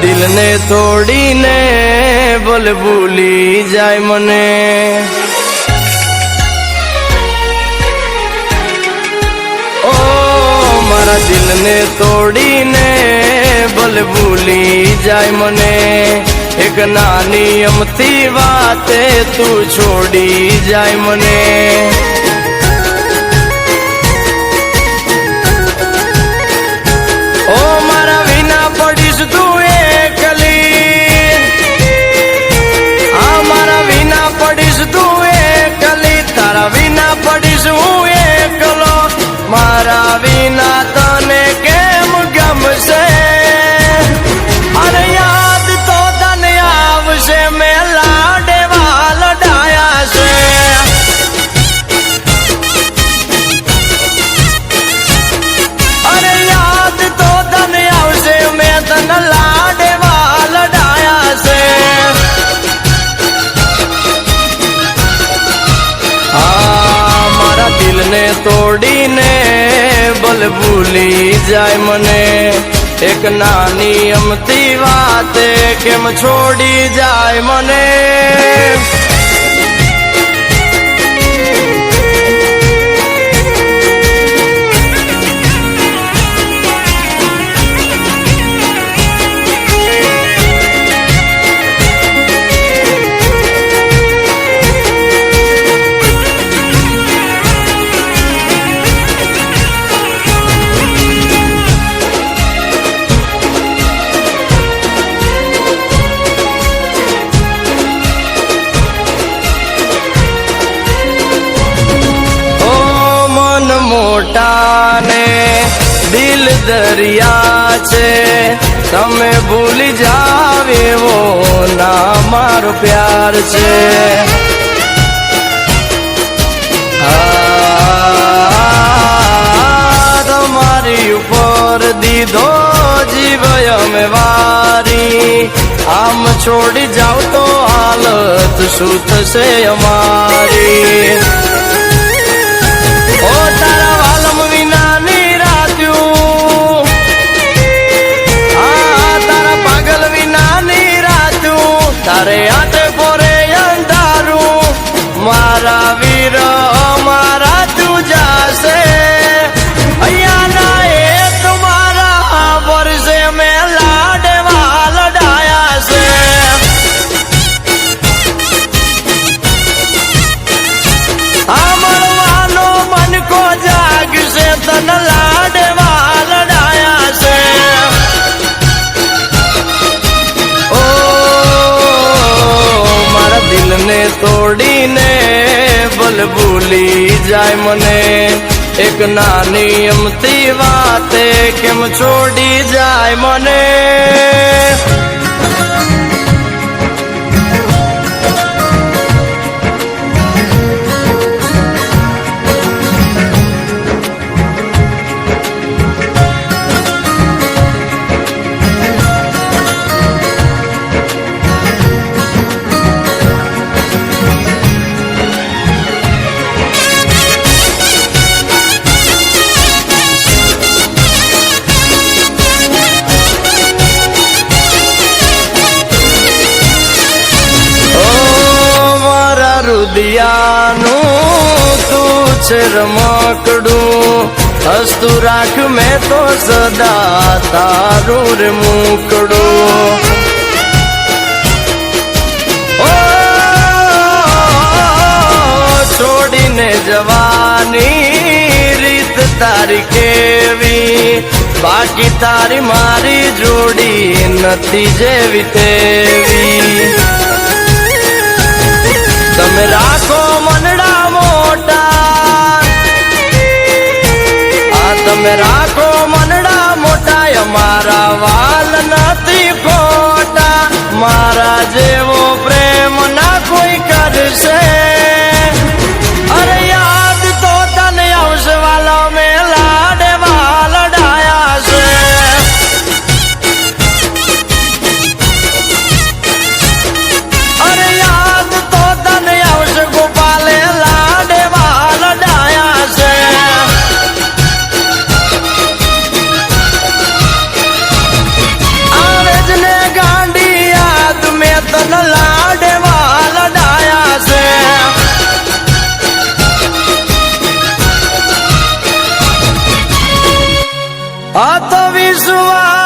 दिल ने तोड़ी ने बोल भूली जाय मने। ओ मारा दिल ने तोड़ी ने बोल भूली जाय मने। एक नानी अमती बाते तू छोड़ी जाय मने। ओ मारा विना पड़ीश तू एकली, हाँ मारा विना पड़ीश तू एकली, तारा विना पड़ीश हूँ एकलो। मारा विना तने केम गमशे, अरे याद तो तने आवशे मैं लाडे वाल डाया से। अरे याद तो तने आवशे मैं तन लाडे वाल डाया से। हाँ मारा दिल ने तोड़ी ने बोल भूली जाय मने। एक नानी अमती वाते केम छोड़ी जाय मने। मोटा ने दिल दरिया छे, तमे भूली जावे वो ना मारो प्यार छे। तुम्हारी ऊपर दीधो जीव में वारी, आम छोड़ी जाओ तो हालत सूत से हमारी। ओ तारा वालम विना निरात्यू, हाँ तारा पागल विना निरात्यू, तारे आते पोरे अंधारू। मारा वीर मारा तू जासे, अया ना ये तुम्हारा वर्षे में लाडे वाल डाया से। को जाग से तन लाडे वाल डाया से। ओ मारा दिल ने तोड़ी ने बोल भूली जाय मने। एक नानी अमती बाते केम छोड़ी जाय मने। दियानु तू छे रमकड़ू, हस्तू राख में तो सदा तारू रे मुकड़ू। ओ छोड़ी ने जवानी रीत तारी केवी, बाकी तारी मारी जोड़ी नती जेवी तेवी। तमे राखो मनड़ा मोटा, तमे राखो मनड़ा मोटा, मारा वाल नथी खोटा। मारा जेवो प्रेम ना कोई करशे, अरे याद तो तने आवशे वाला में लाडे वाल डाया से। अरे याद तो तने आवशे गोपाले लाडे वाल डाया से। આ તો વિશ્વાસ